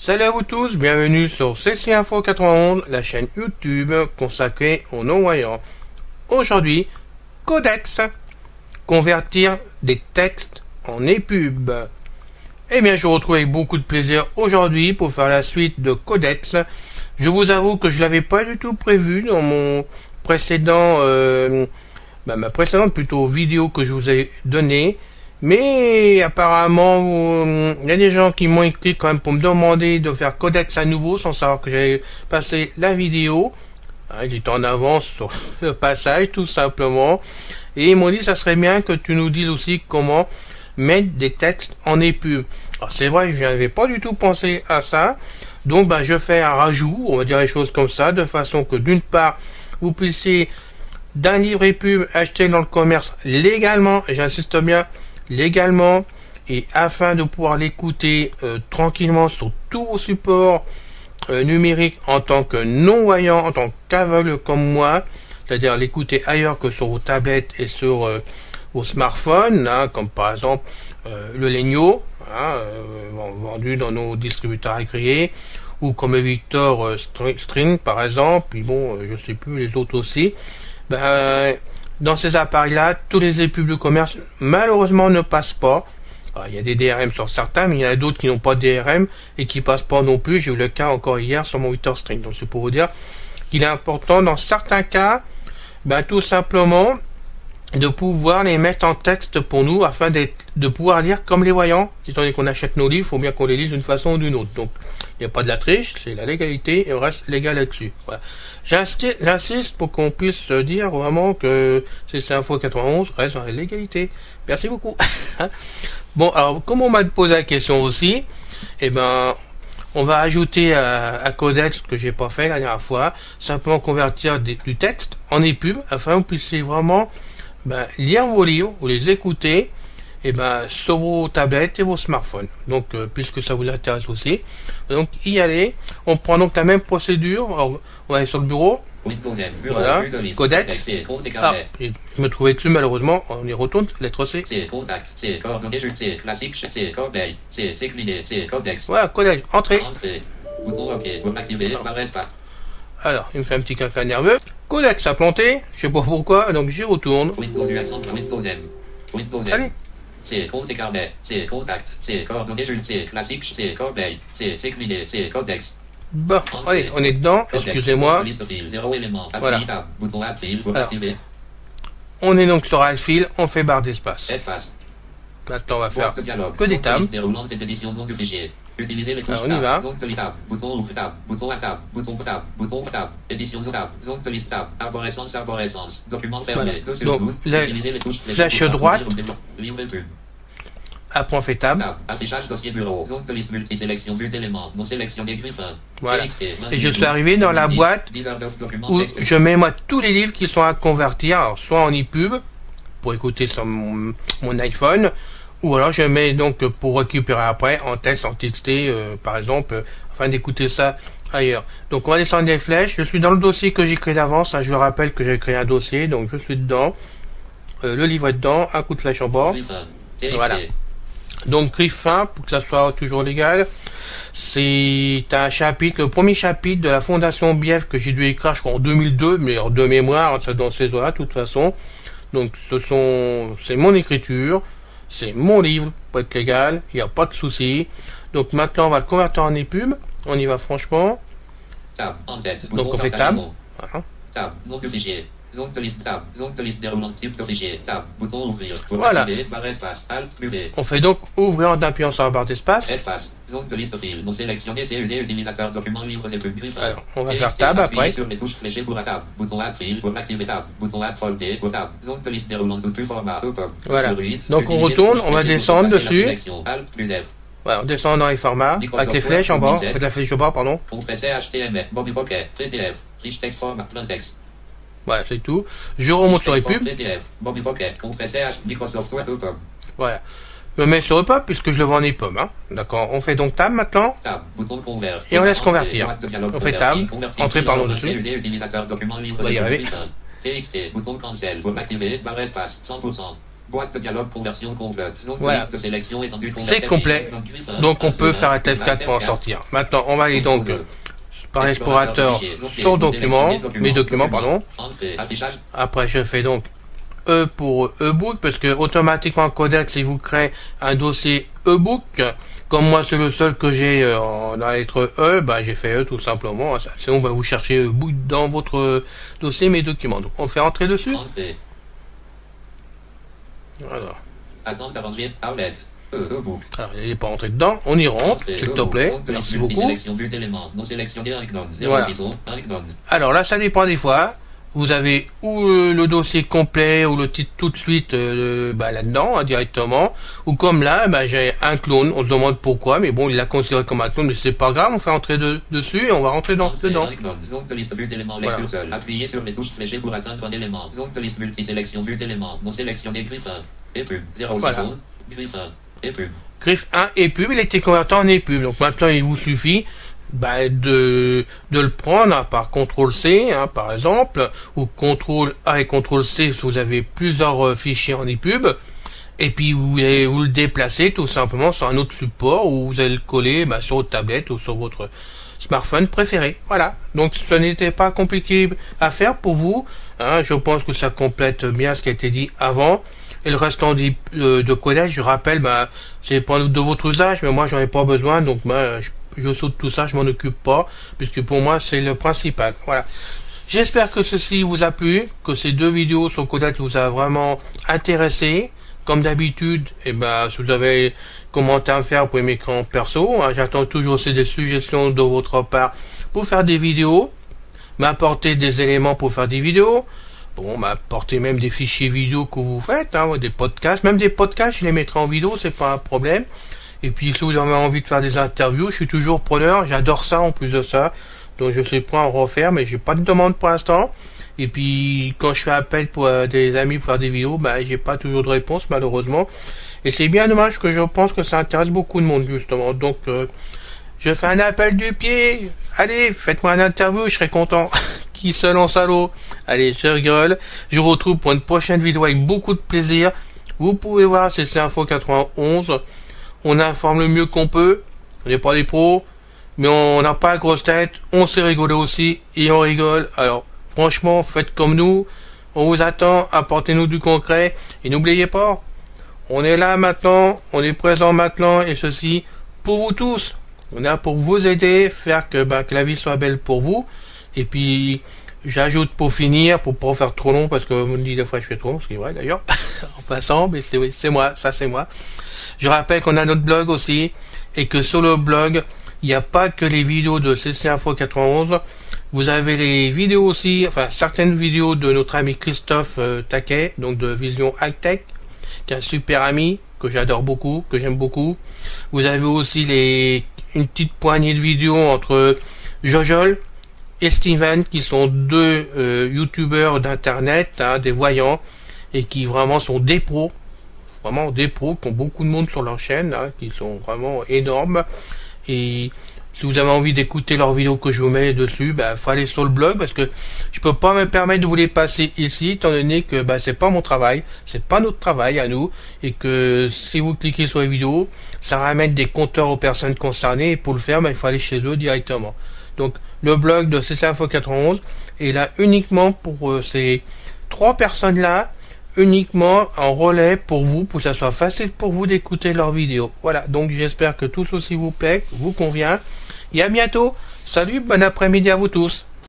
Salut à vous tous, bienvenue sur CC Info 91, la chaîne YouTube consacrée aux non-voyants. Aujourd'hui, Codex, convertir des textes en EPUB. Eh bien, je vous retrouve avec beaucoup de plaisir aujourd'hui pour faire la suite de Codex. Je vous avoue que je l'avais pas du tout prévu dans mon précédent, ma précédente plutôt vidéo que je vous ai donnée. Mais apparemment, il y a des gens qui m'ont écrit quand même pour me demander de faire Codex à nouveau sans savoir que j'avais passé la vidéo. Il est en avance sur le passage tout simplement. Et ils m'ont dit ça serait bien que tu nous dises aussi comment mettre des textes en EPUB. Alors c'est vrai, je n'avais pas du tout pensé à ça. Donc je fais un rajout, on va dire les choses comme ça, de façon que d'une part, vous puissiez d'un livre EPUB acheter dans le commerce légalement, et j'insiste bien, légalement, et afin de pouvoir l'écouter tranquillement sur tous vos supports numériques en tant que non-voyant, en tant qu'aveugle comme moi, c'est-à-dire l'écouter ailleurs que sur vos tablettes et sur vos smartphones, comme par exemple le Legno, vendu dans nos distributeurs agréés, ou comme Victor String par exemple, puis bon, je sais plus les autres aussi. Dans ces appareils-là, tous les EPUB de commerce, malheureusement, ne passent pas. Alors, il y a des DRM sur certains, mais il y en a d'autres qui n'ont pas de DRM et qui passent pas non plus. J'ai eu le cas encore hier sur mon Victor String. Donc, c'est pour vous dire qu'il est important, dans certains cas, tout simplement, de pouvoir les mettre en texte pour nous, afin de pouvoir lire comme les voyants. Étant donné qu'on achète nos livres, il faut bien qu'on les lise d'une façon ou d'une autre. Donc, il n'y a pas de la triche, c'est la légalité et on reste légal là-dessus. Voilà. J'insiste pour qu'on puisse dire vraiment que CC Info 91 reste dans la légalité. Merci beaucoup. Bon, alors, comme on m'a posé la question aussi, on va ajouter à Codex, que j'ai pas fait la dernière fois, simplement convertir du texte en EPUB, afin que vous puissiez vraiment lire vos livres, ou les écouter, sur vos tablettes et vos smartphones. Donc, puisque ça vous intéresse aussi. Donc, y aller. On prend donc la même procédure. Alors, on va aller sur le bureau. Voilà. Codex. Je me trouvais dessus malheureusement. On y retourne. Lettre C. Voilà, Codex. Entrée. Alors, il me fait un petit caca nerveux. Codex a planté. Je sais pas pourquoi. Donc, j'y retourne. Allez. C'est carnet, c'est contact, c'est coordonnées, c'est classique, c'est corbeille, c'est sécurité, c'est codex. Bon, allez, on est dedans, excusez-moi. Voilà. Alors, on est donc sur Alfil, on fait barre d'espace. Maintenant, on va faire que des tables. Alors, on y va. Bouton tab, bouton à tab, bouton tab, bouton tab, édition tab, zone de liste tab, arborescence, document fermé. Donc, la flèche droite. Après on fait tab. Affichage dossier bureau. Zone de liste multisélection vue d'éléments. Non sélectionné griffin. Voilà. Et je suis arrivé dans la boîte où je mets moi tous les livres qui sont à convertir, alors soit en EPUB pour écouter sur mon iPhone, ou alors je mets donc pour récupérer après en texte, en TXT par exemple, afin d'écouter ça ailleurs. Donc on va descendre les flèches. Je suis dans le dossier que j'ai créé d'avance. Je le rappelle que j'ai créé un dossier, donc je suis dedans. Le livre est dedans, un coup de flèche en bord. Voilà. Donc griffe fin pour que ça soit toujours légal. C'est un chapitre, le premier chapitre de la Fondation Bief que j'ai dû écrire, je crois en 2002, mais de mémoire, c'est dans ces eaux-là, de toute façon. Donc c'est mon écriture, c'est mon livre pour être légal, il n'y a pas de souci. Donc maintenant on va le convertir en EPUB. On y va franchement. Donc on fait tab. Voilà. Tab, nom du fichier. Zone de liste tab, zone de liste déroulant type de fichier, tab, bouton ouvrir, voilà. Barre espace, alt, plus V. On fait donc ouvrir en appuyant sur la barre d'espace. Espace, zone de liste fil, non sélectionné, c'est usé, utilisateur, document, livres et plus griffe. Alors, on va faire tab après. Sur les touches fléchées pour la tab, bouton add fil pour activer tab, bouton add folder pour tab, zone de liste déroulant tout plus format, voilà. Donc on retourne, on va descendre dessus. Alt, plus F. Voilà, on descend dans les formats, avec les flèches en bas, faites la flèche au bas, pardon. Compressé HTML, Bobby Pocket, PDF, riche text format, plein texte. Voilà, c'est tout. Je remonte sur les pubs. Voilà. Je me mets sur EPUB puisque je le vends en EPUB. D'accord. On fait donc tab maintenant. Et on laisse convertir. On fait tab. Entrer par le dessus. On va y arriver. TXT, bouton cancel pour activer, barre espace, 100%. Boîte de dialogue conversion complète. Zone Voilà. de liste de sélection étendue. C'est complet. Donc on peut faire un test 4 pour en sortir. Maintenant, on va aller donc par l'explorateur sur documents, mes documents, pardon. Après, je fais donc E pour e-book, parce que automatiquement Codex, il vous crée un dossier e-book. Comme moi, c'est le seul que j'ai dans la lettre E, bah, j'ai fait E tout simplement. Sinon, bah, vous cherchez e-book dans votre dossier, mes documents. Donc, on fait entrer dessus. Voilà. Attente avant outlet. E-book. Alors, il n'est pas rentré dedans. On y rentre, s'il te plaît. Merci beaucoup. Voilà. Alors là, ça dépend des fois. Vous avez ou le dossier complet ou le titre tout de suite bah, là-dedans, hein, directement. Ou comme là, bah, j'ai un clone. On se demande pourquoi, mais bon, il l'a considéré comme un clone, mais c'est pas grave. On fait entrer dessus et on va rentrer dedans. Zone de liste but élément lecture seul. Appuyez sur les touches fléchées pour atteindre un élément. Zone de liste multi-sélection but élément. Non sélectionné griffin. Et pub. 011. Voilà. Griffin. Et pub. Griffe 1 et pub, il a été converti en épub. Donc maintenant, il vous suffit bah, de le prendre par CTRL-C, hein, par exemple, ou CTRL-A et CTRL-C si vous avez plusieurs fichiers en epub, et puis vous le déplacez tout simplement sur un autre support, ou vous allez le coller bah, sur votre tablette ou sur votre smartphone préféré. Voilà, donc ce n'était pas compliqué à faire pour vous, hein. Je pense que ça complète bien ce qui a été dit avant. Et le restant de Codex, je rappelle, bah, c'est pas de votre usage, mais moi j'en ai pas besoin, donc bah, je saute tout ça, je m'en occupe pas, puisque pour moi c'est le principal. Voilà. J'espère que ceci vous a plu, que ces deux vidéos sur Codex vous a vraiment intéressé. Comme d'habitude, et ben, si vous avez commenté à me faire, vous pouvez m'écrire en perso, hein. J'attends toujours aussi des suggestions de votre part pour faire des vidéos, m'apporter des éléments pour faire des vidéos. Bon, m'apporter même des fichiers vidéo que vous faites, hein, des podcasts, même des podcasts, je les mettrai en vidéo, c'est pas un problème. Et puis si vous avez envie de faire des interviews, je suis toujours preneur, j'adore ça en plus de ça. Donc je sais pas en refaire, mais j'ai pas de demande pour l'instant. Et puis quand je fais appel pour des amis pour faire des vidéos, bah j'ai pas toujours de réponse malheureusement. Et c'est bien dommage, que je pense que ça intéresse beaucoup de monde justement. Donc je fais un appel du pied. Allez, faites-moi une interview, je serai content. Qui se lance à l'eau? Allez, je rigole. Je vous retrouve pour une prochaine vidéo avec beaucoup de plaisir. Vous pouvez voir CC Info 91. On informe le mieux qu'on peut. On n'est pas des pros, mais on n'a pas la grosse tête. On sait rigoler aussi et on rigole. Alors, franchement, faites comme nous. On vous attend. Apportez-nous du concret. Et n'oubliez pas, on est là maintenant. On est présent maintenant. Et ceci pour vous tous. On est là pour vous aider, faire que la vie soit belle pour vous. Et puis, j'ajoute pour finir, pour pas faire trop long, parce que vous me dites des fois je fais trop long, ce qui est vrai d'ailleurs, en passant, mais c'est moi, ça c'est moi. Je rappelle qu'on a notre blog aussi, et que sur le blog, il n'y a pas que les vidéos de CC Info 91, vous avez les vidéos aussi, enfin certaines vidéos de notre ami Christophe Taquet, donc de Vision High Tech, qui est un super ami, que j'adore beaucoup, que j'aime beaucoup. Vous avez aussi une petite poignée de vidéos entre Jojol et Steven, qui sont deux youtubeurs d'internet, hein, des voyants, et qui vraiment sont des pros, qui ont beaucoup de monde sur leur chaîne, hein, qui sont vraiment énormes. Et si vous avez envie d'écouter leurs vidéos que je vous mets dessus, faut aller sur le blog, parce que je peux pas me permettre de vous les passer ici, étant donné que c'est pas mon travail, c'est pas notre travail à nous, et que si vous cliquez sur les vidéos, ça ramène des compteurs aux personnes concernées, et pour le faire, il faut aller chez eux directement. Donc le blog de CC Info 91 est là uniquement pour ces trois personnes là, uniquement en relais pour vous, pour que ça soit facile pour vous d'écouter leurs vidéos. Voilà, donc j'espère que tout ceci vous plaît, vous convient, et à bientôt. Salut, bon après-midi à vous tous.